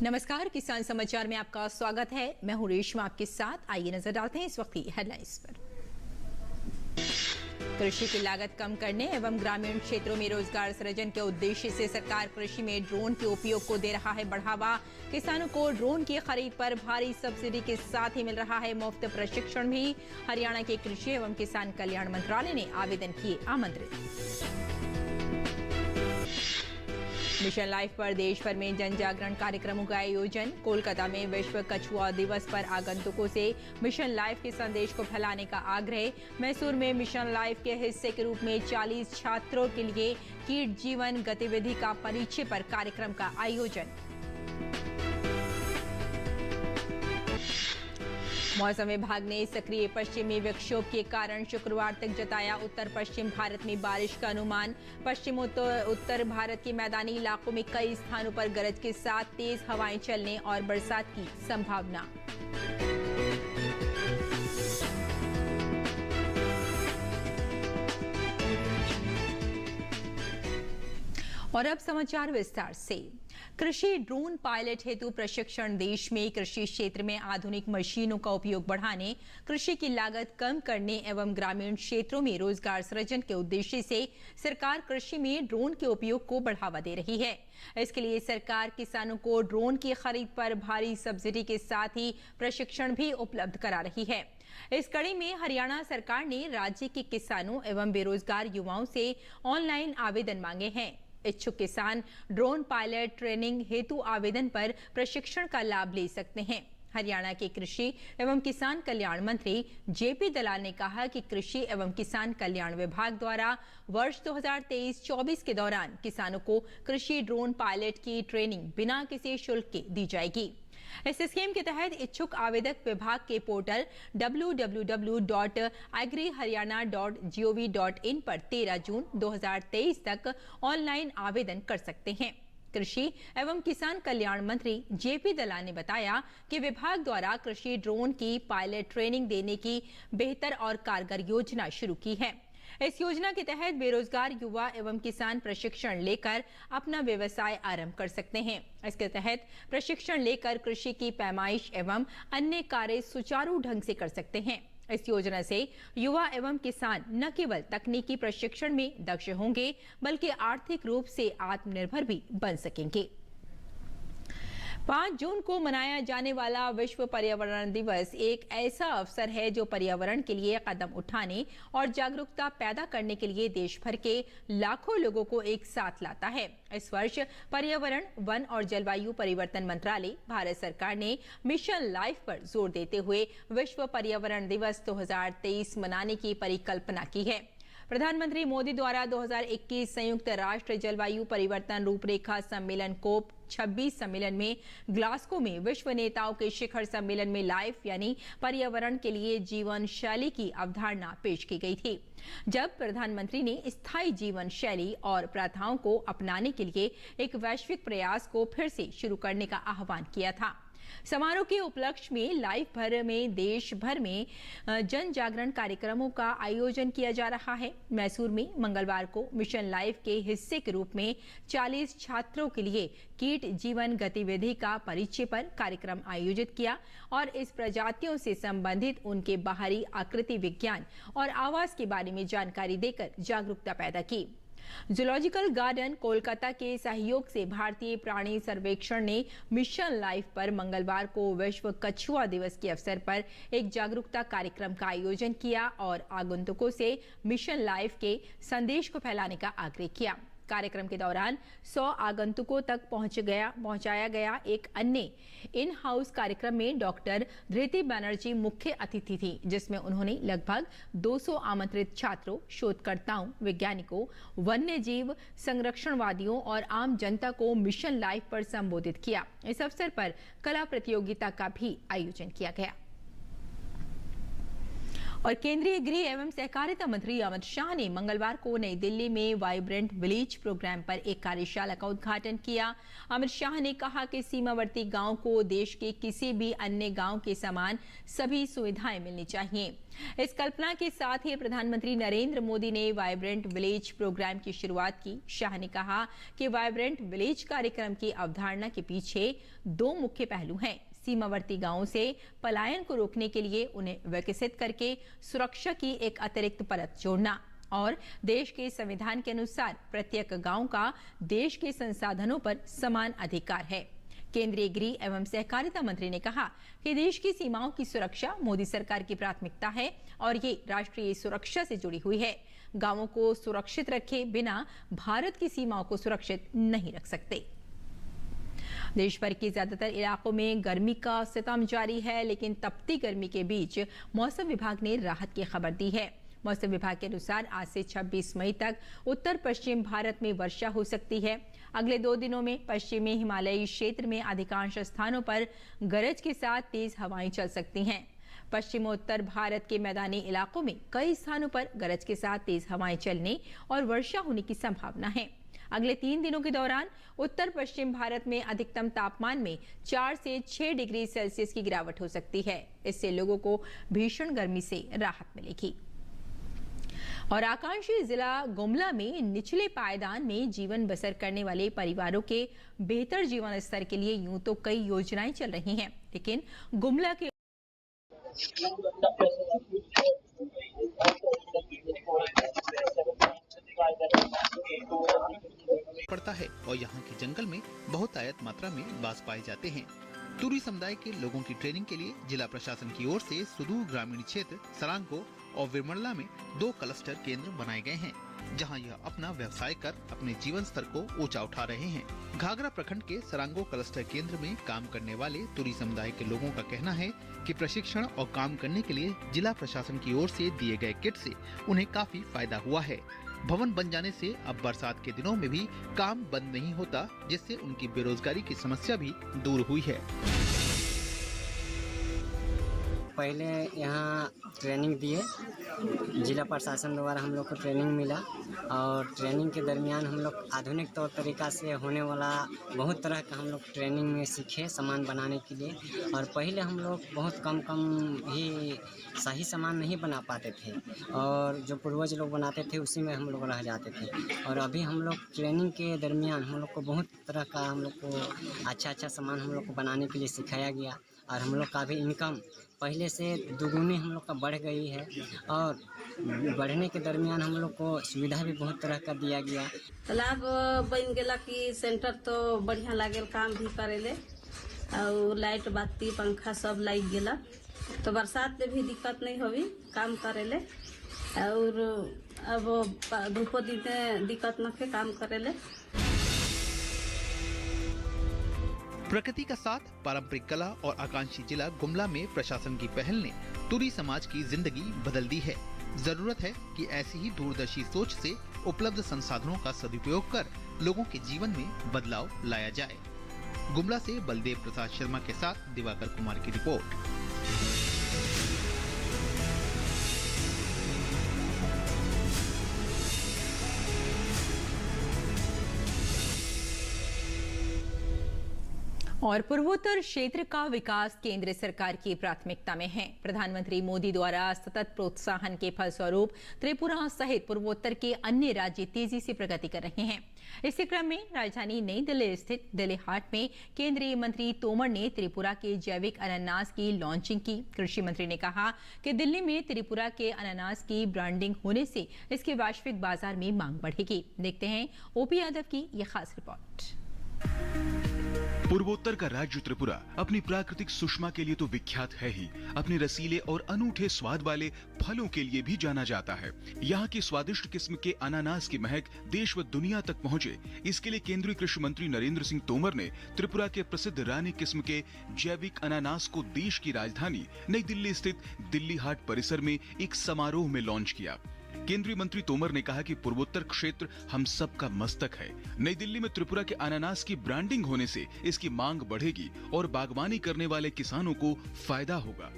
नमस्कार, किसान समाचार में आपका स्वागत है। मैं हूं रेशमा आपके साथ। आइए नजर डालते हैं इस वक्त की हेडलाइंस पर। कृषि की लागत कम करने एवं ग्रामीण क्षेत्रों में रोजगार सृजन के उद्देश्य से सरकार कृषि में ड्रोन के उपयोग को दे रहा है बढ़ावा। किसानों को ड्रोन की खरीद पर भारी सब्सिडी के साथ ही मिल रहा है मुफ्त प्रशिक्षण भी। हरियाणा के कृषि एवं किसान कल्याण मंत्रालय ने आवेदन किए आमंत्रित। मिशन लाइफ पर देश भर में जन जागरण कार्यक्रमों का आयोजन। कोलकाता में विश्व कछुआ दिवस पर आगंतुकों से मिशन लाइफ के संदेश को फैलाने का आग्रह। मैसूर में मिशन लाइफ के हिस्से के रूप में 40 छात्रों के लिए कीट जीवन गतिविधि का परिचय पर कार्यक्रम का आयोजन। मौसम विभाग ने सक्रिय पश्चिमी विक्षोभ के कारण शुक्रवार तक जताया उत्तर पश्चिम भारत में बारिश का अनुमान। पश्चिम उत्तर भारत के मैदानी इलाकों में कई स्थानों पर गरज के साथ तेज हवाएं चलने और बरसात की संभावना। और अब समाचार विस्तार से। कृषि ड्रोन पायलट हेतु प्रशिक्षण। देश में कृषि क्षेत्र में आधुनिक मशीनों का उपयोग बढ़ाने, कृषि की लागत कम करने एवं ग्रामीण क्षेत्रों में रोजगार सृजन के उद्देश्य से सरकार कृषि में ड्रोन के उपयोग को बढ़ावा दे रही है। इसके लिए सरकार किसानों को ड्रोन की खरीद पर भारी सब्सिडी के साथ ही प्रशिक्षण भी उपलब्ध करा रही है। इस कड़ी में हरियाणा सरकार ने राज्य के किसानों एवं बेरोजगार युवाओं से ऑनलाइन आवेदन मांगे हैं। इच्छुक किसान ड्रोन पायलट ट्रेनिंग हेतु आवेदन पर प्रशिक्षण का लाभ ले सकते हैं। हरियाणा के कृषि एवं किसान कल्याण मंत्री जेपी दलाल ने कहा कि कृषि एवं किसान कल्याण विभाग द्वारा वर्ष 2023-24 के दौरान किसानों को कृषि ड्रोन पायलट की ट्रेनिंग बिना किसी शुल्क के दी जाएगी। इस स्कीम के तहत इच्छुक आवेदक विभाग के पोर्टल www.agriharyana.gov.in पर 13 जून 2023 तक ऑनलाइन आवेदन कर सकते हैं। कृषि एवं किसान कल्याण मंत्री जेपी दलाल ने बताया कि विभाग द्वारा कृषि ड्रोन की पायलट ट्रेनिंग देने की बेहतर और कारगर योजना शुरू की है। इस योजना के तहत बेरोजगार युवा एवं किसान प्रशिक्षण लेकर अपना व्यवसाय आरंभ कर सकते हैं। इसके तहत प्रशिक्षण लेकर कृषि की पैमाइश एवं अन्य कार्य सुचारू ढंग से कर सकते हैं। इस योजना से युवा एवं किसान न केवल तकनीकी प्रशिक्षण में दक्ष होंगे बल्कि आर्थिक रूप से आत्मनिर्भर भी बन सकेंगे। 5 जून को मनाया जाने वाला विश्व पर्यावरण दिवस एक ऐसा अवसर है जो पर्यावरण के लिए कदम उठाने और जागरूकता पैदा करने के लिए देश भर के लाखों लोगों को एक साथ लाता है। इस वर्ष पर्यावरण, वन और जलवायु परिवर्तन मंत्रालय, भारत सरकार ने मिशन लाइफ पर जोर देते हुए विश्व पर्यावरण दिवस 2023 मनाने की परिकल्पना की है। प्रधानमंत्री मोदी द्वारा 2021 संयुक्त राष्ट्र जलवायु परिवर्तन रूपरेखा सम्मेलन कोप 26 सम्मेलन में ग्लासगो में विश्व नेताओं के शिखर सम्मेलन में लाइफ यानी पर्यावरण के लिए जीवन शैली की अवधारणा पेश की गई थी, जब प्रधानमंत्री ने स्थायी जीवन शैली और प्रथाओं को अपनाने के लिए एक वैश्विक प्रयास को फिर से शुरू करने का आह्वान किया था। समारोह के उपलक्ष्य में लाइफ भर में देश भर में जन जागरण कार्यक्रमों का आयोजन किया जा रहा है। मैसूर में मंगलवार को मिशन लाइफ के हिस्से के रूप में 40 छात्रों के लिए कीट जीवन गतिविधि का परिचय पर कार्यक्रम आयोजित किया और इस प्रजातियों से संबंधित उनके बाहरी आकृति विज्ञान और आवास के बारे में जानकारी देकर जागरूकता पैदा की। जूलॉजिकल गार्डन कोलकाता के सहयोग से भारतीय प्राणी सर्वेक्षण ने मिशन लाइफ पर मंगलवार को विश्व कछुआ दिवस के अवसर पर एक जागरूकता कार्यक्रम का आयोजन किया और आगंतुकों से मिशन लाइफ के संदेश को फैलाने का आग्रह किया। कार्यक्रम के दौरान 100 आगंतुकों तक पहुंचाया गया एक अन्य इन हाउस कार्यक्रम में डॉक्टर धृति बनर्जी मुख्य अतिथि थी, जिसमें उन्होंने लगभग 200 आमंत्रित छात्रों, शोधकर्ताओं, वैज्ञानिकों, वन्य जीव संरक्षणवादियों और आम जनता को मिशन लाइफ पर संबोधित किया। इस अवसर पर कला प्रतियोगिता का भी आयोजन किया गया। और केंद्रीय गृह एवं सहकारिता मंत्री अमित शाह ने मंगलवार को नई दिल्ली में वाइब्रेंट विलेज प्रोग्राम पर एक कार्यशाला का उद्घाटन किया। अमित शाह ने कहा कि सीमावर्ती गांव को देश के किसी भी अन्य गांव के समान सभी सुविधाएं मिलनी चाहिए। इस कल्पना के साथ ही प्रधानमंत्री नरेंद्र मोदी ने वाइब्रेंट विलेज प्रोग्राम की शुरुआत की। शाह ने कहा कि वाइब्रेंट विलेज कार्यक्रम की अवधारणा के पीछे दो मुख्य पहलू हैं। सीमावर्ती गांवों से पलायन को रोकने के लिए उन्हें विकसित करके सुरक्षा की एक अतिरिक्त परत जोड़ना और देश के संविधान के अनुसार प्रत्येक गांव का देश के संसाधनों पर समान अधिकार है। केंद्रीय गृह एवं सहकारिता मंत्री ने कहा कि देश की सीमाओं की सुरक्षा मोदी सरकार की प्राथमिकता है और ये राष्ट्रीय सुरक्षा से जुड़ी हुई है। गांवों को सुरक्षित रखे बिना भारत की सीमाओं को सुरक्षित नहीं रख सकते। देश भर के ज्यादातर इलाकों में गर्मी का सितम जारी है, लेकिन तपती गर्मी के बीच मौसम विभाग ने राहत की खबर दी है। मौसम विभाग के अनुसार आज से 26 मई तक उत्तर पश्चिम भारत में वर्षा हो सकती है। अगले 2 दिनों में पश्चिमी हिमालयी क्षेत्र में अधिकांश स्थानों पर गरज के साथ तेज हवाएं चल सकती हैं। पश्चिमोत्तर भारत के मैदानी इलाकों में कई स्थानों पर गरज के साथ तेज हवाएं चलने और वर्षा होने की संभावना है। अगले 3 दिनों के दौरान उत्तर पश्चिम भारत में अधिकतम तापमान में 4 से 6 डिग्री सेल्सियस की गिरावट हो सकती है। इससे लोगों को भीषण गर्मी से राहत मिलेगी। और आकांक्षी जिला गुमला में निचले पायदान में जीवन बसर करने वाले परिवारों के बेहतर जीवन स्तर के लिए यूं तो कई योजनाएं चल रही हैं, लेकिन गुमला के पड़ता है और यहाँ के जंगल में बहुत आयत मात्रा में बाज पाए जाते हैं। तुरी समुदाय के लोगों की ट्रेनिंग के लिए जिला प्रशासन की ओर से सुदूर ग्रामीण क्षेत्र सरांगो और विमरला में 2 क्लस्टर केंद्र बनाए गए हैं, जहां यह अपना व्यवसाय कर अपने जीवन स्तर को ऊंचा उठा रहे हैं। घाघरा प्रखंड के सरांगो क्लस्टर केंद्र में काम करने वाले तुरी समुदाय के लोगों का कहना है कि प्रशिक्षण और काम करने के लिए जिला प्रशासन की ओर से दिए गए किट से उन्हें काफी फायदा हुआ है। भवन बन जाने से अब बरसात के दिनों में भी काम बंद नहीं होता, जिससे उनकी बेरोजगारी की समस्या भी दूर हुई है। पहले यहाँ ट्रेनिंग दिए, जिला प्रशासन द्वारा हम लोग को ट्रेनिंग मिला और ट्रेनिंग के दरमियान हम लोग आधुनिक तौर तरीका से होने वाला बहुत तरह का हम लोग ट्रेनिंग में सीखे सामान बनाने के लिए। और पहले हम लोग बहुत कम ही सही सामान नहीं बना पाते थे और जो पूर्वज लोग बनाते थे उसी में हम लोग रह जाते थे। और अभी हम लोग ट्रेनिंग के दरमियान हम लोग को बहुत तरह का हम लोग को अच्छा सामान हम लोग को बनाने के लिए सिखाया गया और हम लोग का भी इनकम पहले से दुगुनी हम लोग का बढ़ गई है। और बढ़ने के दरमियान हम लोग को सुविधा भी बहुत तरह का दिया गया। तालाब बन गया कि सेंटर तो बढ़िया लागल, काम भी करेले और लाइट बाती पंखा सब लग गया, तो बरसात में भी दिक्कत नहीं होगी, काम करेले। और अब धूप दिन दिक्कत न के काम करेले। प्रकृति का साथ, पारंपरिक कला और आकांक्षी जिला गुमला में प्रशासन की पहल ने तुरी समाज की जिंदगी बदल दी है। जरूरत है कि ऐसी ही दूरदर्शी सोच से उपलब्ध संसाधनों का सदुपयोग कर लोगों के जीवन में बदलाव लाया जाए। गुमला से बलदेव प्रसाद शर्मा के साथ दिवाकर कुमार की रिपोर्ट। और पूर्वोत्तर क्षेत्र का विकास केंद्र सरकार की प्राथमिकता में है। प्रधानमंत्री मोदी द्वारा सतत प्रोत्साहन के फलस्वरूप त्रिपुरा सहित पूर्वोत्तर के अन्य राज्य तेजी से प्रगति कर रहे हैं। इसी क्रम में राजधानी नई दिल्ली स्थित दिल्ली हाट में केंद्रीय मंत्री तोमर ने त्रिपुरा के जैविक अनानास की लॉन्चिंग की। कृषि मंत्री ने कहा कि दिल्ली में त्रिपुरा के अनानास की ब्रांडिंग होने से इसके वैश्विक बाजार में मांग बढ़ेगी। देखते हैं ओपी यादव की यह खास रिपोर्ट। पूर्वोत्तर का राज्य त्रिपुरा अपनी प्राकृतिक सुषमा के लिए तो विख्यात है ही, अपने रसीले और अनूठे स्वाद वाले फलों के लिए भी जाना जाता है। यहाँ की स्वादिष्ट किस्म के अनानास की महक देश व दुनिया तक पहुँचे, इसके लिए केंद्रीय कृषि मंत्री नरेंद्र सिंह तोमर ने त्रिपुरा के प्रसिद्ध रानी किस्म के जैविक अनानास को देश की राजधानी नई दिल्ली स्थित दिल्ली हाट परिसर में एक समारोह में लॉन्च किया। केंद्रीय मंत्री तोमर ने कहा कि पूर्वोत्तर क्षेत्र हम सब का मस्तक है। नई दिल्ली में त्रिपुरा के अनानास की ब्रांडिंग होने से इसकी मांग बढ़ेगी और बागवानी करने वाले किसानों को फायदा होगा।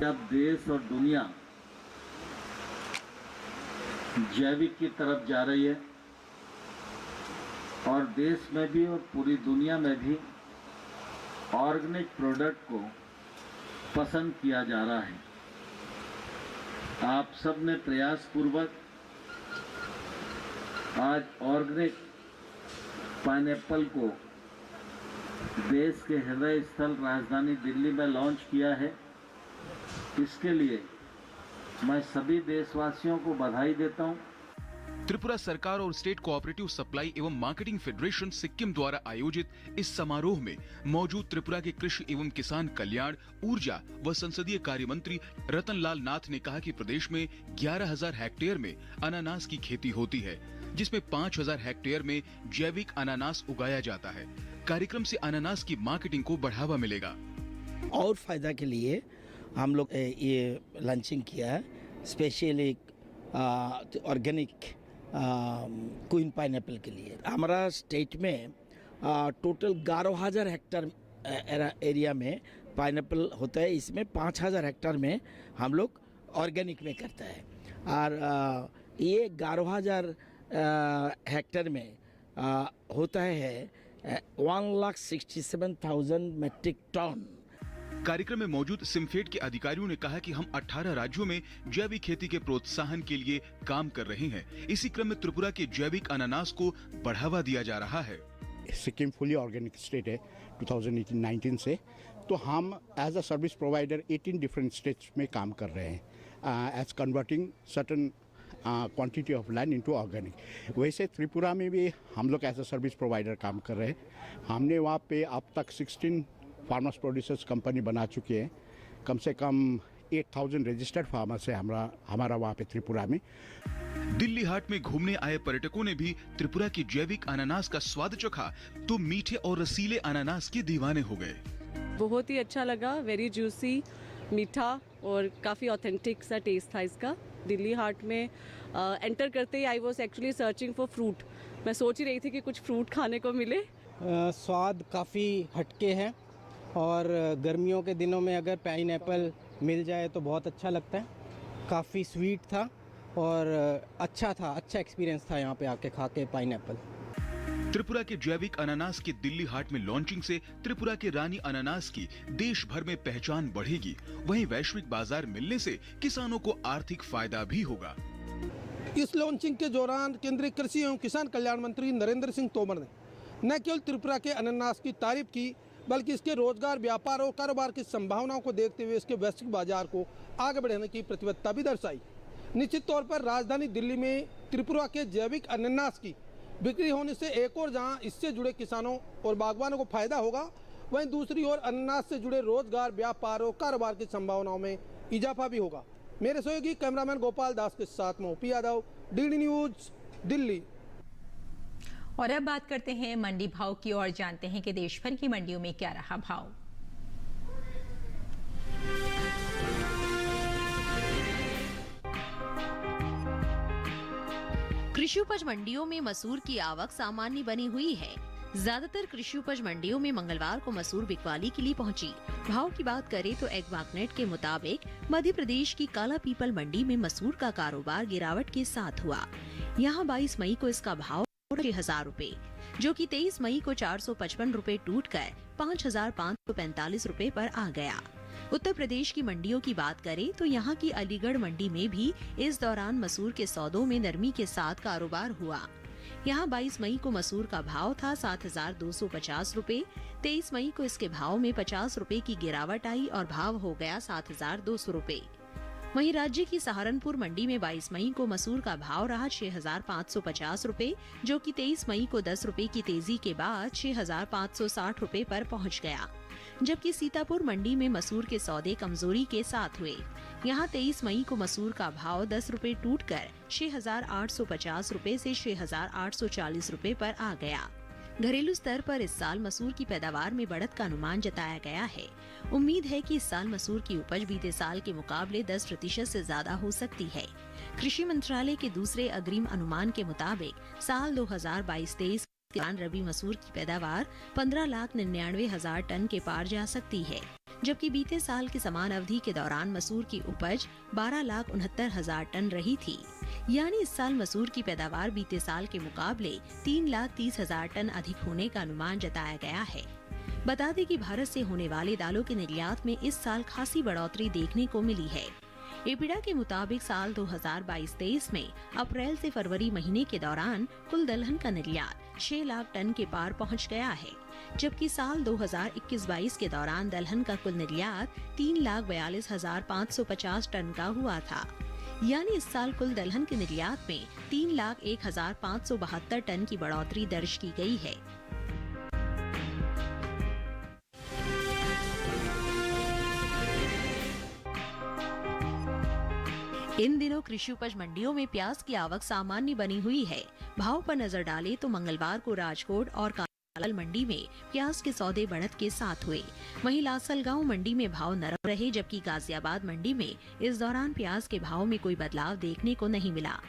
जब देश और दुनिया जैविक की तरफ जा रही है और देश में भी और पूरी दुनिया में भी ऑर्गेनिक प्रोडक्ट को पसंद किया जा रहा है। आप सब ने प्रयास पूर्वक आज ऑर्गेनिक पाइनएप्पल को देश के हृदय स्थल राजधानी दिल्ली में लॉन्च किया है। इसके लिए मैं सभी देशवासियों को बधाई देता हूं। त्रिपुरा सरकार और स्टेट कोऑपरेटिव सप्लाई एवं मार्केटिंग फेडरेशन सिक्किम द्वारा आयोजित इस समारोह में मौजूद त्रिपुरा के कृषि एवं किसान कल्याण, ऊर्जा व संसदीय कार्य मंत्री रतन लाल नाथ ने कहा कि प्रदेश में 11,000 हेक्टेयर में अनानास की खेती होती है, जिसमें 5,000 हेक्टेयर में जैविक अनानास उगाया जाता है। कार्यक्रम से अनानास की मार्केटिंग को बढ़ावा मिलेगा। और फायदा के लिए हम लोग ये लॉन्चिंग किया है, स्पेशली ऑर्गेनिक क्वीन पाइनएप्पल के लिए। हमारा स्टेट में टोटल 11,000 हेक्टेयर एरिया में पाइनएप्पल होता है। इसमें 5,000 हेक्टेयर में हम लोग ऑर्गेनिक में करता है और ये 11,000 हेक्टेयर में होता है 1,67,000 मेट्रिक टन। कार्यक्रम में मौजूद सिम्फेड के अधिकारियों ने कहा कि हम 18 राज्यों में जैविक खेती के प्रोत्साहन के लिए काम कर रहे हैं। इसी क्रम में त्रिपुरा के जैविक अनानास को बढ़ावा दिया जा रहा है। सिक्किम फुली ऑर्गेनिक स्टेट है 2018-19 से, तो हम as a service provider 18 different states में काम कर रहे हैं as converting certain quantity of land into organic. वैसे त्रिपुरा में भी हम लोग एज अ सर्विस प्रोवाइडर काम कर रहे हैं। हमने वहाँ पे अब तक 16 फार्मर्स प्रोड्यूसर्स कंपनी बना चुके हैं। कम से कम 8,000 रजिस्टर्ड फार्मर्स है हमारा वहाँ पे त्रिपुरा में। दिल्ली हाट में घूमने आए पर्यटकों ने भी त्रिपुरा की जैविक अनानास का स्वाद चखा तो मीठे और रसीले अनानास के दीवाने हो गए। बहुत ही अच्छा लगा, वेरी जूसी, मीठा और काफ़ी ऑथेंटिक सा टेस्ट था इसका। दिल्ली हाट में एंटर करते ही I was actually searching for fruit. मैं सोच ही रही थी कि कुछ फ्रूट खाने को मिले। स्वाद काफ़ी हटके है और गर्मियों के दिनों में अगर पाइनएप्पल मिल जाए तो बहुत अच्छा लगता है। काफ़ी स्वीट था और अच्छा था, अच्छा एक्सपीरियंस था यहाँ पे आके खा के पाइनएप्पल। त्रिपुरा के जैविक अनानास की दिल्ली हाट में लॉन्चिंग से त्रिपुरा के रानी अनानास की देश भर में पहचान बढ़ेगी। वहीं वैश्विक बाजार मिलने से किसानों को आर्थिक फायदा भी होगा। इस लॉन्चिंग के दौरान केंद्रीय कृषि एवं किसान कल्याण मंत्री नरेंद्र सिंह तोमर ने न केवल त्रिपुरा के अनानास की तारीफ की, बल्कि इसके रोजगार, व्यापार और कारोबार की संभावनाओं को देखते हुए इसके वैश्विक बाजार को आगे बढ़ाने की प्रतिबद्धता भी दर्शाई। निश्चित तौर पर राजधानी दिल्ली में त्रिपुरा के जैविक अनानास की बिक्री होने से एक और जहां इससे जुड़े किसानों और बागवानों को फायदा होगा, वहीं दूसरी ओर अनानास से जुड़े रोजगार, व्यापार और कारोबार की संभावनाओं में इजाफा भी होगा। मेरे सहयोगी कैमरामैन गोपाल दास के साथ मोपी यादव, डीडी न्यूज, दिल्ली। और अब बात करते हैं मंडी भाव की और जानते हैं कि देश भर की मंडियों में क्या रहा भाव। कृषि उपज मंडियों में मसूर की आवक सामान्य बनी हुई है। ज्यादातर कृषि उपज मंडियों में मंगलवार को मसूर बिकवाली के लिए पहुंची। भाव की बात करें तो एग्मार्कनेट के मुताबिक मध्य प्रदेश की काला पीपल मंडी में मसूर का कारोबार गिरावट के साथ हुआ। यहाँ 22 मई को इसका भाव 6,000 रूपए, जो कि 23 मई को 455 रूपए टूट कर 5,545 रूपए पर आ गया। उत्तर प्रदेश की मंडियों की बात करें तो यहाँ की अलीगढ़ मंडी में भी इस दौरान मसूर के सौदों में नरमी के साथ कारोबार हुआ। यहाँ 22 मई को मसूर का भाव था 7,250 रूपए, 23 मई को इसके भाव में 50 रूपए की गिरावट आई और भाव हो गया 7,200 रूपए। वहीं राज्य की सहारनपुर मंडी में 22 मई को मसूर का भाव रहा 6,550 रूपए, जो कि 23 मई को 10 रूपए की तेजी के बाद 6,560 रूपए पर पहुंच गया। जबकि सीतापुर मंडी में मसूर के सौदे कमजोरी के साथ हुए। यहाँ 23 मई को मसूर का भाव 10 रूपए टूट कर 6,850 रूपए से 6,840 रूपए पर आ गया। घरेलू स्तर पर इस साल मसूर की पैदावार में बढ़त का अनुमान जताया गया है। उम्मीद है कि इस साल मसूर की उपज बीते साल के मुकाबले 10% से ज्यादा हो सकती है। कृषि मंत्रालय के दूसरे अग्रिम अनुमान के मुताबिक साल 2022-23 के दौरान रबी मसूर की पैदावार 15,99,000 टन के पार जा सकती है, जबकि बीते साल की समान अवधि के दौरान मसूर की उपज 12,69,000 टन रही थी। यानी इस साल मसूर की पैदावार बीते साल के मुकाबले 3,30,000 टन अधिक होने का अनुमान जताया गया है। बता दें कि भारत से होने वाले दालों के निर्यात में इस साल खासी बढ़ोतरी देखने को मिली है। एपीडा के मुताबिक साल 2022-23 में अप्रैल से फरवरी महीने के दौरान कुल दलहन का निर्यात 6 लाख टन के पार पहुंच गया है, जबकि साल 2021-22 के दौरान दलहन का कुल निर्यात 3,42,550 टन का हुआ था। यानी इस साल कुल दलहन के निर्यात में 3,01,572 टन की बढ़ोतरी दर्ज की गई है। इन दिनों कृषि उपज मंडियों में प्याज की आवक सामान्य बनी हुई है। भाव पर नजर डालें तो मंगलवार को राजकोट और कालाल मंडी में प्याज के सौदे बढ़त के साथ हुए। वहीं लासलगांव मंडी में भाव नरम रहे, जबकि गाजियाबाद मंडी में इस दौरान प्याज के भाव में कोई बदलाव देखने को नहीं मिला।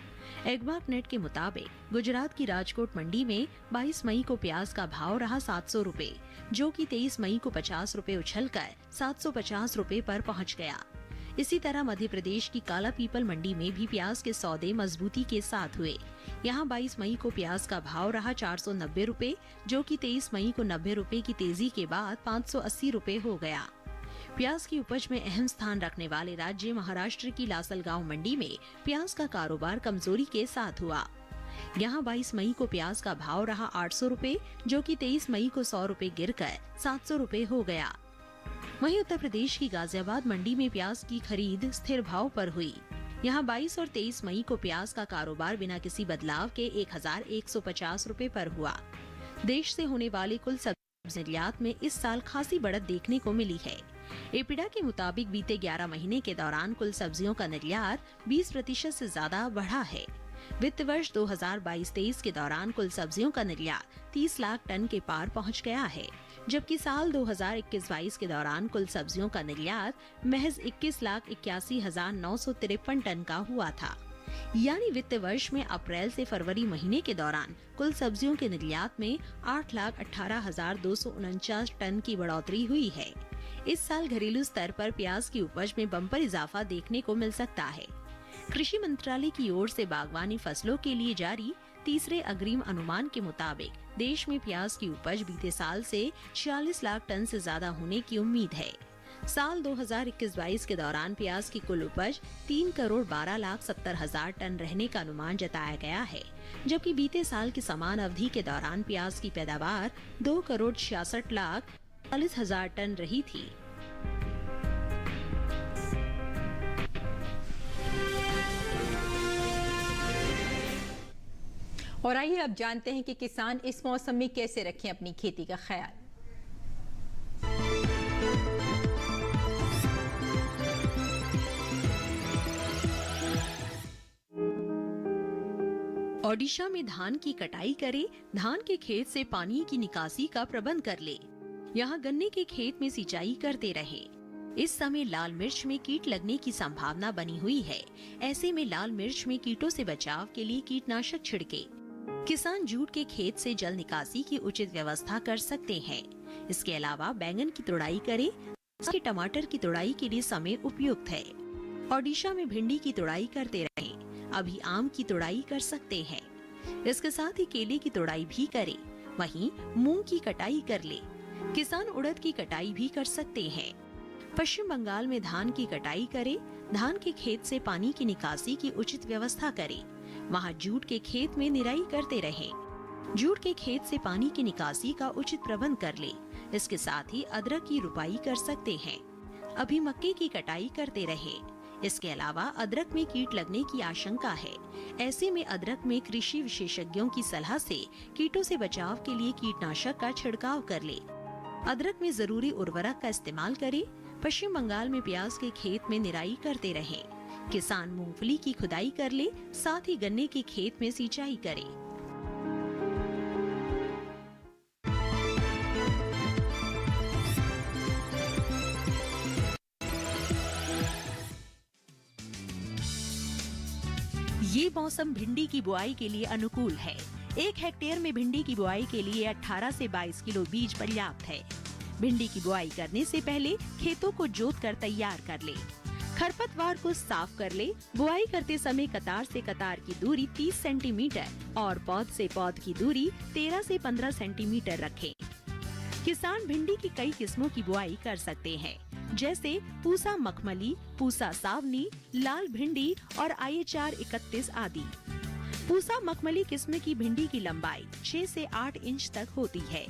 एग्मार्क नेट के मुताबिक गुजरात की राजकोट मंडी में 22 मई को प्याज का भाव रहा 700 रुपए, जो कि 23 मई को 50 रुपए उछलकर 750 रुपए पर पहुंच गया। इसी तरह मध्य प्रदेश की काला पीपल मंडी में भी प्याज के सौदे मजबूती के साथ हुए। यहां 22 मई को प्याज का भाव रहा 490 रुपए, जो कि 23 मई को 90 रुपए की तेजी के बाद 580 रुपए हो गया। प्याज की उपज में अहम स्थान रखने वाले राज्य महाराष्ट्र की लासलगांव मंडी में प्याज का कारोबार कमजोरी के साथ हुआ। यहां 22 मई को प्याज का भाव रहा 800 रुपए, जो कि 23 मई को 100 रुपए गिरकर 700 रुपए हो गया। वहीं उत्तर प्रदेश की गाजियाबाद मंडी में प्याज की खरीद स्थिर भाव पर हुई। यहां 22 और 23 मई को प्याज का कारोबार बिना किसी बदलाव के 1,150 रुपए पर हुआ। देश से होने वाले कुल सब्जी निर्यात में इस साल खासी बढ़त देखने को मिली है। एपीडा के मुताबिक बीते 11 महीने के दौरान कुल सब्जियों का निर्यात 20% से ज्यादा बढ़ा है। वित्त वर्ष 2022-23 के दौरान कुल सब्जियों का निर्यात 30 लाख टन के पार पहुंच गया है, जबकि साल 2021-22 के दौरान कुल सब्जियों का निर्यात महज 21,81,953 टन का हुआ था। यानी वित्त वर्ष में अप्रैल से फरवरी महीने के दौरान कुल सब्जियों के निर्यात में 8,18,249 टन की बढ़ोतरी हुई है। इस साल घरेलू स्तर पर प्याज की उपज में बम्पर इजाफा देखने को मिल सकता है। कृषि मंत्रालय की ओर से बागवानी फसलों के लिए जारी तीसरे अग्रिम अनुमान के मुताबिक देश में प्याज की उपज बीते साल से 46 लाख टन से ज्यादा होने की उम्मीद है। साल 2021-22 के दौरान प्याज की कुल उपज 3,12,70,000 टन रहने का अनुमान जताया गया है, जबकि बीते साल की समान अवधि के दौरान प्याज की पैदावार 2,66,40,000 टन रही थी। और आइए अब जानते हैं कि किसान इस मौसम में कैसे रखें अपनी खेती का ख्याल। ओडिशा में धान की कटाई करे, धान के खेत से पानी की निकासी का प्रबंध कर ले। यहाँ गन्ने के खेत में सिंचाई करते रहे। इस समय लाल मिर्च में कीट लगने की संभावना बनी हुई है। ऐसे में लाल मिर्च में कीटों से बचाव के लिए कीटनाशक छिड़के। किसान जूट के खेत से जल निकासी की उचित व्यवस्था कर सकते हैं। इसके अलावा बैंगन की तुड़ाई करे। इसके टमाटर की तुड़ाई के लिए समय उपयुक्त है। ओडिशा में भिंडी की तुड़ाई करते रहें। अभी आम की तुड़ाई कर सकते हैं। इसके साथ ही केले की तुड़ाई भी करें। वहीं मूंग की कटाई कर ले। किसान उड़द की कटाई भी कर सकते हैं। पश्चिम बंगाल में धान की कटाई करे। धान के खेत से पानी की निकासी की उचित व्यवस्था करें। वहाँ जूट के खेत में निराई करते रहें। जूट के खेत से पानी की निकासी का उचित प्रबंध कर ले। इसके साथ ही अदरक की रुपाई कर सकते हैं। अभी मक्के की कटाई करते रहे। इसके अलावा अदरक में कीट लगने की आशंका है। ऐसे में अदरक में कृषि विशेषज्ञों की सलाह से कीटों से बचाव के लिए कीटनाशक का छिड़काव कर ले। अदरक में जरूरी उर्वरक का इस्तेमाल करें। पश्चिम बंगाल में प्याज के खेत में निराई करते रहें। किसान मूंगफली की खुदाई कर ले, साथ ही गन्ने के खेत में सिंचाई करे। ये मौसम भिंडी की बुआई के लिए अनुकूल है। 1 हेक्टेयर में भिंडी की बुआई के लिए 18 से 22 किलो बीज पर्याप्त है। भिंडी की बुआई करने से पहले खेतों को जोतकर तैयार कर ले। खरपतवार को साफ कर ले। बुआई करते समय कतार से कतार की दूरी 30 सेंटीमीटर और पौध से पौध की दूरी 13 से 15 सेंटीमीटर रखें। किसान भिंडी की कई किस्मों की बुआई कर सकते हैं, जैसे पूसा मखमली, पूसा सावनी, लाल भिंडी और IHR 31 आदि। पूसा मखमली किस्म की भिंडी की लंबाई 6 से 8 इंच तक होती है।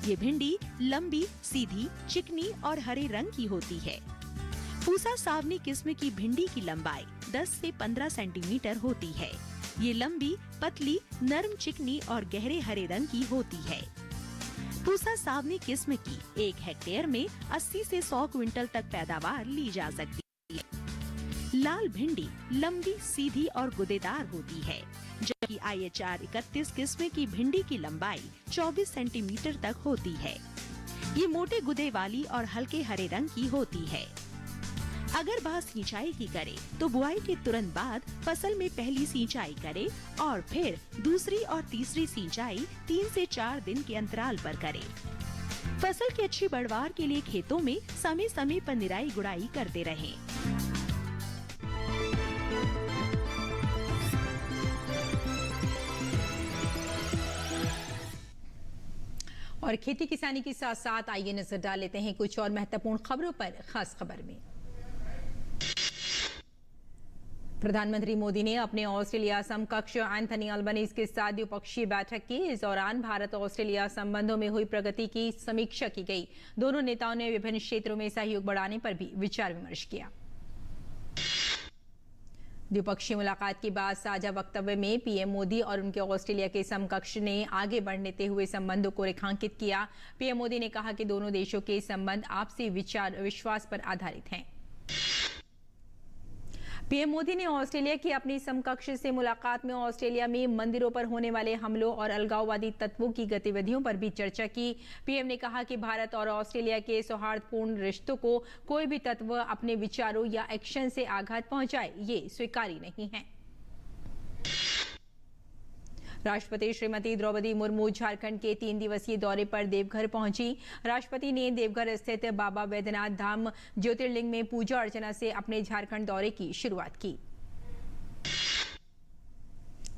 ये भिंडी लंबी, सीधी, चिकनी और हरे रंग की होती है। पूसा सावनी किस्म की भिंडी की लंबाई 10 से 15 सेंटीमीटर होती है। ये लंबी, पतली, नरम, चिकनी और गहरे हरे रंग की होती है। पूसा सावनी किस्म की 1 हेक्टेयर में 80 से 100 क्विंटल तक पैदावार ली जा सकती है। लाल भिंडी लंबी, सीधी और गुदेदार होती है, जबकि IHR 31 किस्म की भिंडी की लंबाई 24 सेंटीमीटर तक होती है। ये मोटे गुदे वाली और हल्के हरे रंग की होती है। अगर बात सिंचाई की करें तो बुआई के तुरंत बाद फसल में पहली सिंचाई करें और फिर दूसरी और तीसरी सिंचाई 3 से 4 दिन के अंतराल पर करें। फसल की अच्छी पैदावार के लिए खेतों में समय समय पर निराई गुड़ाई करते रहें। और खेती किसानी के साथ साथ आइए नजर डाल लेते हैं कुछ और महत्वपूर्ण खबरों पर। खास खबर में प्रधानमंत्री मोदी ने अपने ऑस्ट्रेलिया समकक्ष एंथनी अल्बनीज के साथ द्विपक्षीय बैठक की। इस दौरान भारत ऑस्ट्रेलिया संबंधों में हुई प्रगति की समीक्षा की गई। दोनों नेताओं ने विभिन्न क्षेत्रों में सहयोग बढ़ाने पर भी विचार विमर्श किया। द्विपक्षीय मुलाकात के बाद साझा वक्तव्य में पीएम मोदी और उनके ऑस्ट्रेलिया के समकक्ष ने आगे बढ़ते हुए संबंधों को रेखांकित किया। पीएम मोदी ने कहा कि दोनों देशों के संबंध आपसी विश्वास पर आधारित हैं। पीएम मोदी ने ऑस्ट्रेलिया की अपनी समकक्ष से मुलाकात में ऑस्ट्रेलिया में मंदिरों पर होने वाले हमलों और अलगाववादी तत्वों की गतिविधियों पर भी चर्चा की। पीएम ने कहा कि भारत और ऑस्ट्रेलिया के सौहार्दपूर्ण रिश्तों को कोई भी तत्व अपने विचारों या एक्शन से आघात पहुंचाए, ये स्वीकार्य नहीं है। राष्ट्रपति श्रीमती द्रौपदी मुर्मू झारखंड के 3 दिवसीय दौरे पर देवघर पहुंची। राष्ट्रपति ने देवघर स्थित बाबा बैद्यनाथ धाम ज्योतिर्लिंग में पूजा अर्चना से अपने झारखंड दौरे की शुरुआत की।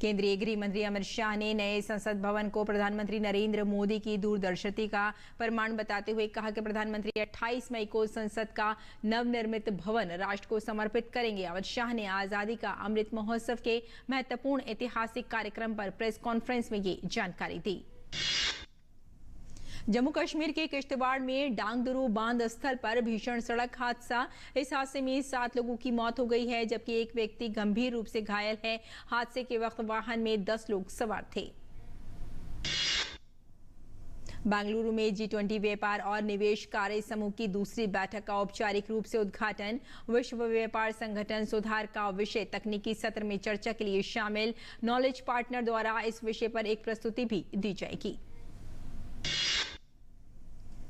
केंद्रीय गृह मंत्री अमित शाह ने नए संसद भवन को प्रधानमंत्री नरेंद्र मोदी की दूरदर्शिता का प्रमाण बताते हुए कहा कि प्रधानमंत्री 28 मई को संसद का नवनिर्मित भवन राष्ट्र को समर्पित करेंगे। अमित शाह ने आजादी का अमृत महोत्सव के महत्वपूर्ण ऐतिहासिक कार्यक्रम पर प्रेस कॉन्फ्रेंस में ये जानकारी दी। जम्मू कश्मीर के किश्तवाड़ में डांगदुरू बांध स्थल पर भीषण सड़क हादसा। इस हादसे में 7 लोगों की मौत हो गई है, जबकि एक व्यक्ति गंभीर रूप से घायल है। हादसे के वक्त वाहन में 10 लोग सवार थे। बेंगलुरु में G20 व्यापार और निवेश कार्य समूह की दूसरी बैठक का औपचारिक रूप से उद्घाटन। विश्व व्यापार संगठन सुधार का विषय तकनीकी सत्र में चर्चा के लिए शामिल। नॉलेज पार्टनर द्वारा इस विषय पर एक प्रस्तुति भी दी जाएगी।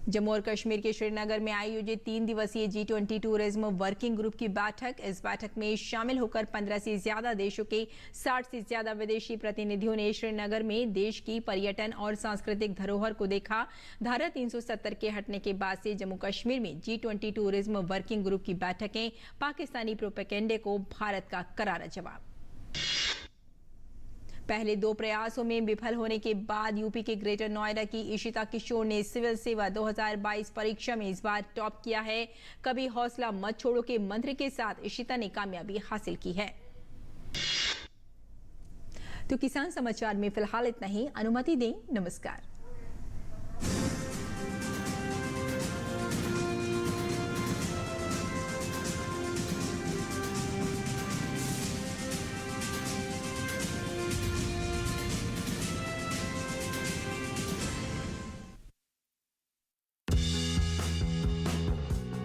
जम्मू और कश्मीर के श्रीनगर में आयोजित 3 दिवसीय G20 टूरिज्म वर्किंग ग्रुप की बैठक। इस बैठक में शामिल होकर 15 से ज्यादा देशों के 60 से ज्यादा विदेशी प्रतिनिधियों ने श्रीनगर में देश की पर्यटन और सांस्कृतिक धरोहर को देखा। धारा 370 के हटने के बाद से जम्मू कश्मीर में G20 टूरिज्म वर्किंग ग्रुप की बैठकें पाकिस्तानी प्रोपेगेंडे को भारत का करारा जवाब। पहले 2 प्रयासों में विफल होने के बाद यूपी के ग्रेटर नोएडा की इशिता किशोर ने सिविल सेवा 2022 परीक्षा में इस बार टॉप किया है। कभी हौसला मत छोड़ो के मंत्र के साथ इशिता ने कामयाबी हासिल की है। तो किसान समाचार में फिलहाल इतना ही। अनुमति दें, नमस्कार।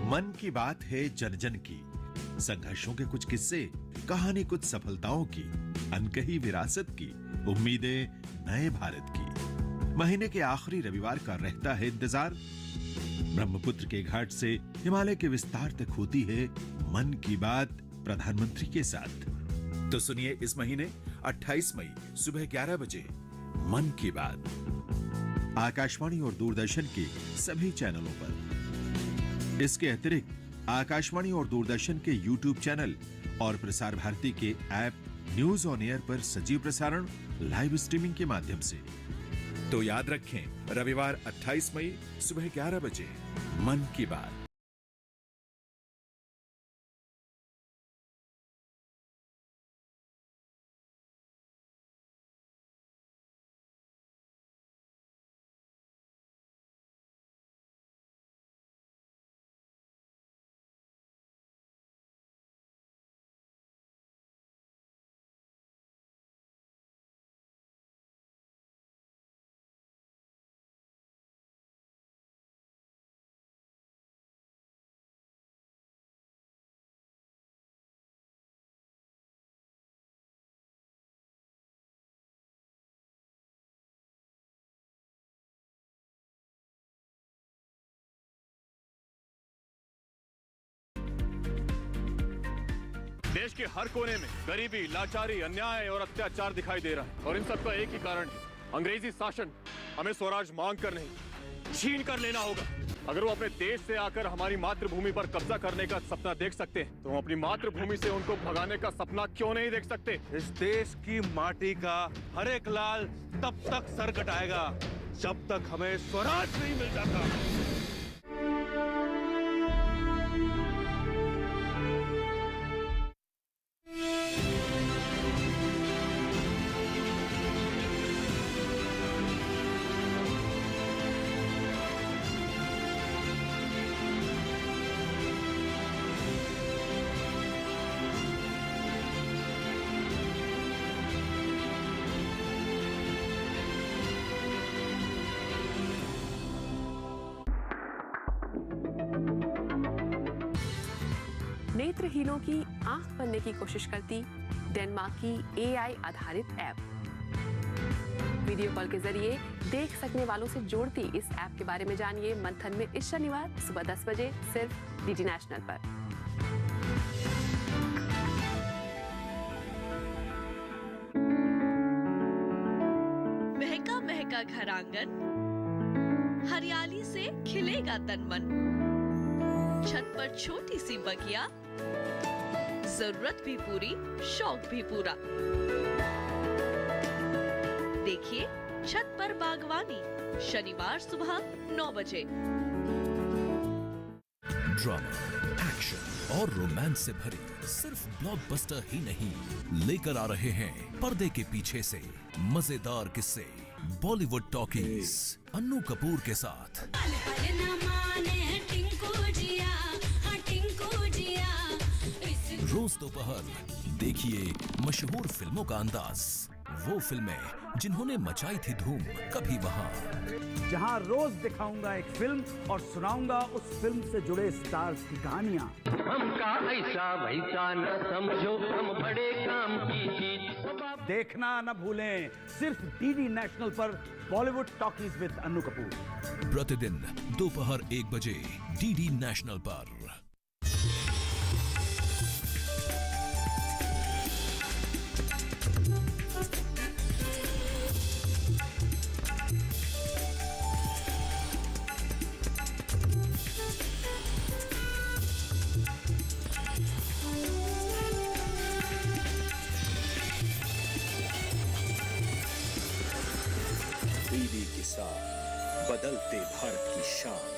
मन की बात है जन जन की, संघर्षों के कुछ किस्से, कहानी कुछ सफलताओं की, अनकही विरासत की, उम्मीदें नए भारत की। महीने के आखिरी रविवार का रहता है इंतजार। ब्रह्मपुत्र के घाट से हिमालय के विस्तार तक होती है मन की बात प्रधानमंत्री के साथ। तो सुनिए इस महीने 28 मई सुबह 11 बजे मन की बात। आकाशवाणी और दूरदर्शन के सभी चैनलों पर। इसके अतिरिक्त आकाशवाणी और दूरदर्शन के YouTube चैनल और प्रसार भारती के ऐप न्यूज ऑन एयर पर सजीव प्रसारण लाइव स्ट्रीमिंग के माध्यम से। तो याद रखें, रविवार 28 मई सुबह 11 बजे मन की बात। देश के हर कोने में गरीबी, लाचारी, अन्याय और अत्याचार दिखाई दे रहा है और इन सबका एक ही कारण है, अंग्रेजी शासन। हमें स्वराज मांग कर नहीं, छीन कर लेना होगा। अगर वो अपने देश से आकर हमारी मातृभूमि पर कब्जा करने का सपना देख सकते हैं, तो हम अपनी मातृभूमि से उनको भगाने का सपना क्यों नहीं देख सकते? इस देश की माटी का हर एक लाल तब तक सर कटाएगा जब तक हमें स्वराज नहीं मिल जाता। नेत्रहीनों की आंख बनने की कोशिश करती डेनमार्क की एआई आधारित ऐप वीडियो कॉल के जरिए देख सकने वालों से जोड़ती इस ऐप के बारे में जानिए मंथन में इस शनिवार सुबह 10 बजे सिर्फ डीडी नेशनल पर। महका महका घर आंगन, हरियाली से खिलेगा तन मन। छत पर छोटी सी बगिया, जरूरत भी पूरी, शौक भी पूरा। देखिए छत पर बागवानी, शनिवार सुबह 9 बजे। ड्रामा, एक्शन और रोमांस से भरी सिर्फ ब्लॉकबस्टर ही नहीं, लेकर आ रहे हैं पर्दे के पीछे से मजेदार किस्से। बॉलीवुड टॉकीज अन्नू कपूर के साथ रोज दोपहर देखिए मशहूर फिल्मों का अंदाज, वो फिल्में जिन्होंने मचाई थी धूम। कभी वहां जहां रोज दिखाऊंगा एक फिल्म और सुनाऊंगा उस फिल्म से जुड़े स्टार्स की कहानियां। हमका ऐसा वैसा न समझो, हम बड़े काम की चीज। देखना न भूलें, सिर्फ डीडी नेशनल पर बॉलीवुड टॉकीज विद अन्नू कपूर। प्रतिदिन दोपहर 1 बजे डीडी नेशनल पर। डीडी के साथ बदलते भारत की शान।